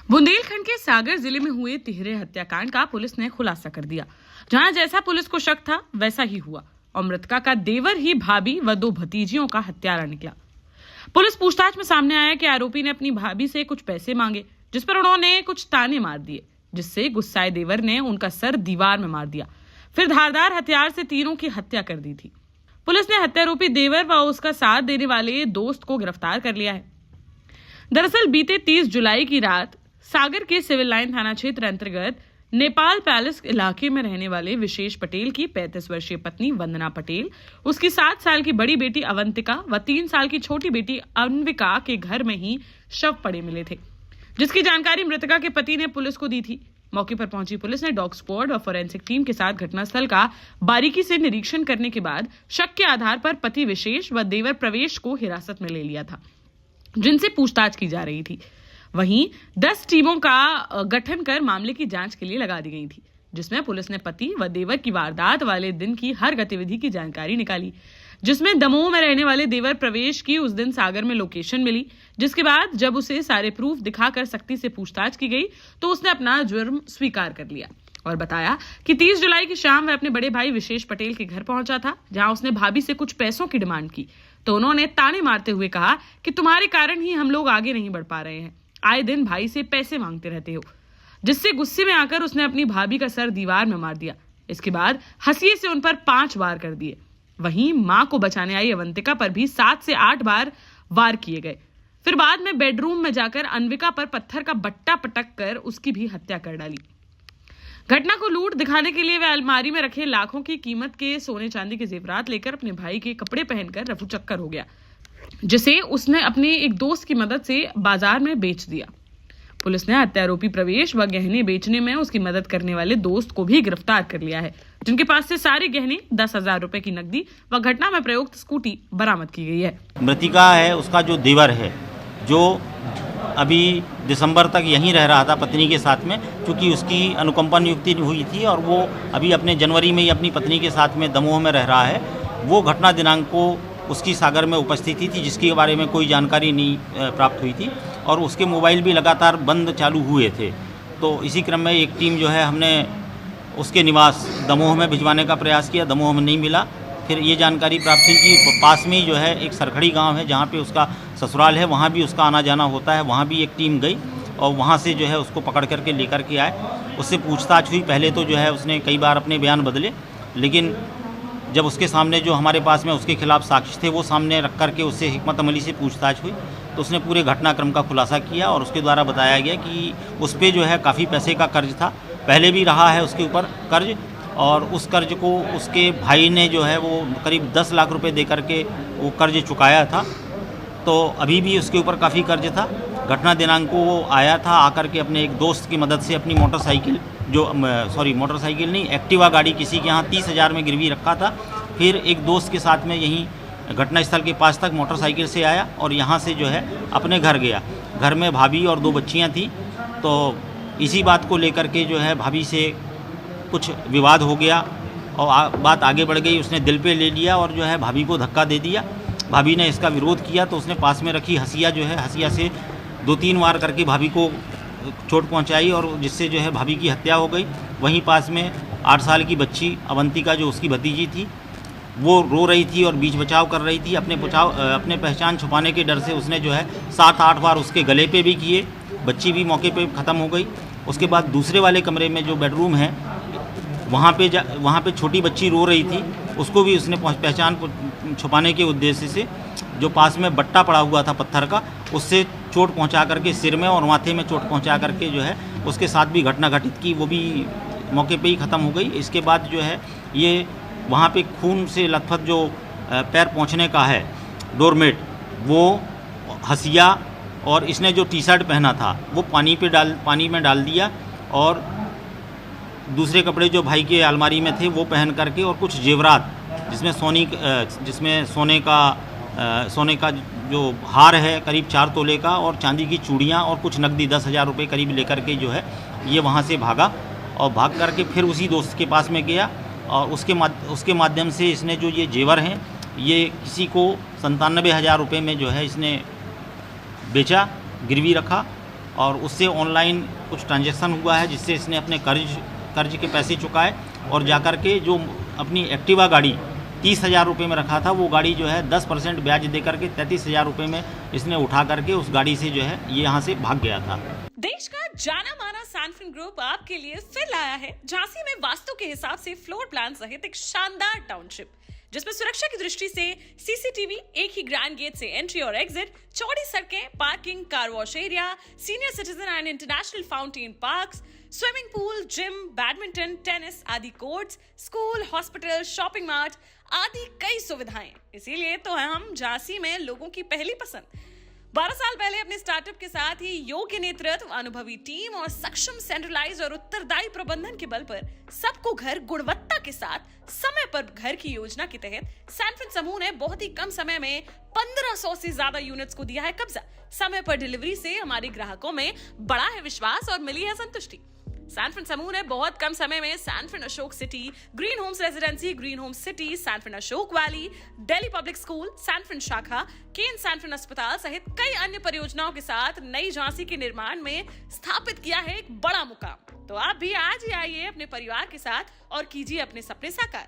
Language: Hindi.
बुंदेलखंड के सागर जिले में हुए तिहरे हत्याकांड का पुलिस ने खुलासा कर दिया। जहां जैसा पुलिस को शक था वैसा ही हुआ और मृतका का देवर ही भाभी व दो भतीजियों का हत्यारा निकला। पुलिस पूछताछ में सामने आया कि आरोपी ने अपनी भाभी से कुछ पैसे मांगे, जिस पर उन्होंने कुछ ताने मार दिए, जिससे गुस्साए देवर ने उनका सर दीवार में मार दिया। फिर धारदार हथियार से तीनों की हत्या कर दी थी। पुलिस ने हत्यारोपी देवर व उसका साथ देने वाले दोस्त को गिरफ्तार कर लिया है। दरअसल बीते 30 जुलाई की रात सागर के सिविल लाइन थाना क्षेत्र अंतर्गत नेपाल पैलेस इलाके में रहने वाले विशेष पटेल की 35 वर्षीय पत्नी वंदना पटेल, उसकी 7 साल की बड़ी बेटी अवंतिका व 3 साल की छोटी बेटी अन्विका के घर में ही शव पड़े मिले थे, जिसकी जानकारी मृतका के पति ने पुलिस को दी थी। मौके पर पहुंची पुलिस ने डॉग स्क्वाड और फोरेंसिक टीम के साथ घटनास्थल का बारीकी से निरीक्षण करने के बाद शक के आधार पर पति विशेष व देवर प्रवेश को हिरासत में ले लिया था, जिनसे पूछताछ की जा रही थी। वहीं 10 टीमों का गठन कर मामले की जांच के लिए लगा दी गई थी, जिसमें पुलिस ने पति व देवर की वारदात वाले दिन की हर गतिविधि की जानकारी निकाली, जिसमें दमोह में रहने वाले देवर प्रवेश की उस दिन सागर में लोकेशन मिली। जिसके बाद जब उसे सारे प्रूफ दिखाकर सख्ती से पूछताछ की गई तो उसने अपना जुर्म स्वीकार कर लिया और बताया कि 30 जुलाई की शाम वह अपने बड़े भाई विशेष पटेल के घर पहुंचा था, जहां उसने भाभी से कुछ पैसों की डिमांड की तो उन्होंने ताने मारते हुए कहा कि तुम्हारे कारण ही हम लोग आगे नहीं बढ़ पा रहे हैं, आए दिन भाई से पैसे मांगते रहते हो, जिससे गुस्से में आकर उसने अपनी भाभी का सर दीवार में मार दिया। इसके बाद हंसिए से उन पर 5 वार कर दिए। वहीं मां को बचाने आई अवंतिका पर भी 7 से 8 बार वार किए गए। फिर बाद में बेडरूम में जाकर अन्विका पर पत्थर का बट्टा पटक कर उसकी भी हत्या कर डाली। घटना को लूट दिखाने के लिए वह अलमारी में रखे लाखों की कीमत के सोने चांदी के जेवरात लेकर अपने भाई के कपड़े पहनकर रफू चक्कर हो गया, जिसे उसने अपने एक दोस्त की मदद से बाजार में बेच दिया। पुलिस ने हत्यारोपी प्रवेश व गहने बेचने में उसकी मदद करने वाले दोस्त को भी गिरफ्तार कर लिया है, जिनके पास से सारे गहने 10,000 रुपए की नकदी व घटना में प्रयुक्त स्कूटी बरामद की गई है। मृतिका है उसका जो देवर है, जो अभी दिसंबर तक यहीं रह रहा था पत्नी के साथ में, क्योंकि उसकी अनुकंपा नियुक्ति हुई थी और वो अभी अपने जनवरी में ही अपनी पत्नी के साथ में दमोह में रह रहा है। वो घटना दिनांक को उसकी सागर में उपस्थिति थी, जिसके बारे में कोई जानकारी नहीं प्राप्त हुई थी और उसके मोबाइल भी लगातार बंद चालू हुए थे। तो इसी क्रम में एक टीम जो है हमने उसके निवास दमोह में भिजवाने का प्रयास किया, दमोह में नहीं मिला। फिर ये जानकारी प्राप्त हुई कि पास में ही जो है एक सरखड़ी गांव है जहाँ पे उसका ससुराल है, वहाँ भी उसका आना जाना होता है। वहाँ भी एक टीम गई और वहाँ से जो है उसको पकड़ करके लेकर के आए। उससे पूछताछ हुई। पहले तो जो है उसने कई बार अपने बयान बदले, लेकिन जब उसके सामने जो हमारे पास में उसके खिलाफ साक्ष्य थे वो सामने रख करके उससे हिकमत अमली से पूछताछ हुई तो उसने पूरे घटनाक्रम का खुलासा किया और उसके द्वारा बताया गया कि उस पर जो है काफ़ी पैसे का कर्ज था, पहले भी रहा है उसके ऊपर कर्ज, और उस कर्ज को उसके भाई ने जो है वो करीब 10 लाख रुपए दे करके वो कर्ज चुकाया था। तो अभी भी उसके ऊपर काफ़ी कर्ज था। घटना दिनांक को वो आया था, आकर के अपने एक दोस्त की मदद से अपनी मोटरसाइकिल मोटरसाइकिल नहीं, एक्टिवा गाड़ी किसी के यहाँ 30,000 में गिरवी रखा था। फिर एक दोस्त के साथ में यहीं घटनास्थल के पास तक मोटरसाइकिल से आया और यहाँ से जो है अपने घर गया। घर में भाभी और 2 बच्चियाँ थी, तो इसी बात को लेकर के जो है भाभी से कुछ विवाद हो गया और बात आगे बढ़ गई। उसने दिल पे ले लिया और जो है भाभी को धक्का दे दिया। भाभी ने इसका विरोध किया तो उसने पास में रखी हसिया जो है, हसिया से 2-3 वार करके भाभी को चोट पहुंचाई और जिससे जो है भाभी की हत्या हो गई। वहीं पास में 8 साल की बच्ची अवंतिका जो उसकी भतीजी थी वो रो रही थी और बीच बचाव कर रही थी। अपने पहचान छुपाने के डर से उसने जो है 7-8 बार उसके गले पे भी किए। बच्ची भी मौके पे ख़त्म हो गई। उसके बाद दूसरे वाले कमरे में जो बेडरूम है वहाँ पे छोटी बच्ची रो रही थी, उसको भी उसने पहचान छुपाने के उद्देश्य से जो पास में बट्टा पड़ा हुआ था पत्थर का, उससे चोट पहुंचा करके सिर में और माथे में चोट पहुंचा करके जो है उसके साथ भी घटना घटित की, वो भी मौके पे ही ख़त्म हो गई। इसके बाद जो है ये वहाँ पे खून से लथपथ जो पैर पहुंचने का है डोरमेट, वो हसिया और इसने जो टी-शर्ट पहना था वो पानी में डाल दिया और दूसरे कपड़े जो भाई के अलमारी में थे वो पहन करके और कुछ जेवरात जिसमें सोने का जो हार है करीब 4 तोले का और चांदी की चूड़ियाँ और कुछ नकदी 10,000 रुपये करीब लेकर के जो है ये वहाँ से भागा और भाग करके फिर उसी दोस्त के पास में गया और उसके माध्यम से इसने जो ये जेवर हैं ये किसी को 97,000 रुपये में जो है इसने बेचा, गिरवी रखा और उससे ऑनलाइन कुछ ट्रांजैक्शन हुआ है, जिससे इसने अपने कर्ज के पैसे चुकाए और जाकर के जो अपनी एक्टिवा गाड़ी 30,000 रुपये में रखा था, वो गाड़ी जो है 10% ब्याज दे करके 33,000 रुपये में इसने उठा करके उस गाड़ी से जो है ये यहाँ से भाग गया था। देश का जाना माना सैनफिन ग्रुप आपके लिए फिर लाया है झांसी में वास्तु के हिसाब से फ्लोर प्लान सहित एक शानदार टाउनशिप, जिसमें सुरक्षा की दृष्टि से सीसीटीवी, एक ही ग्रैंड गेट से एंट्री और एग्जिट, चौड़ी सड़कें, parking, car wash area, senior citizen and international fountain parks, swimming pool, gym, badminton, tennis आदि courts, school, hospital, shopping mart आदि कई सुविधाएं। इसीलिए तो हम झांसी में लोगों की पहली पसंद। 12 साल पहले अपने स्टार्टअप के साथ ही योग्य नेतृत्व, अनुभवी टीम और सक्षम सेंट्रलाइज और उत्तरदायी प्रबंधन के बल पर सबको घर गुणवत्ता के साथ समय पर घर की योजना के तहत सैनफिन समूह ने बहुत ही कम समय में 1500 से ज्यादा यूनिट्स को दिया है कब्जा। समय पर डिलीवरी से हमारे ग्राहकों में बड़ा है विश्वास और मिली है संतुष्टि। सैनफिन समूह ने बहुत कम समय में सैनफिन Ashok city, green homes residency, green homes city, सैनफिन Ashok valley, Delhi public school, सैनफिन शाखा, केन सैनफिन अस्पताल सहित कई अन्य परियोजनाओं के साथ नई झांसी के निर्माण में स्थापित किया है एक बड़ा मुकाम। तो आप भी आज ही आइए अपने परिवार के साथ और कीजिए अपने सपने साकार।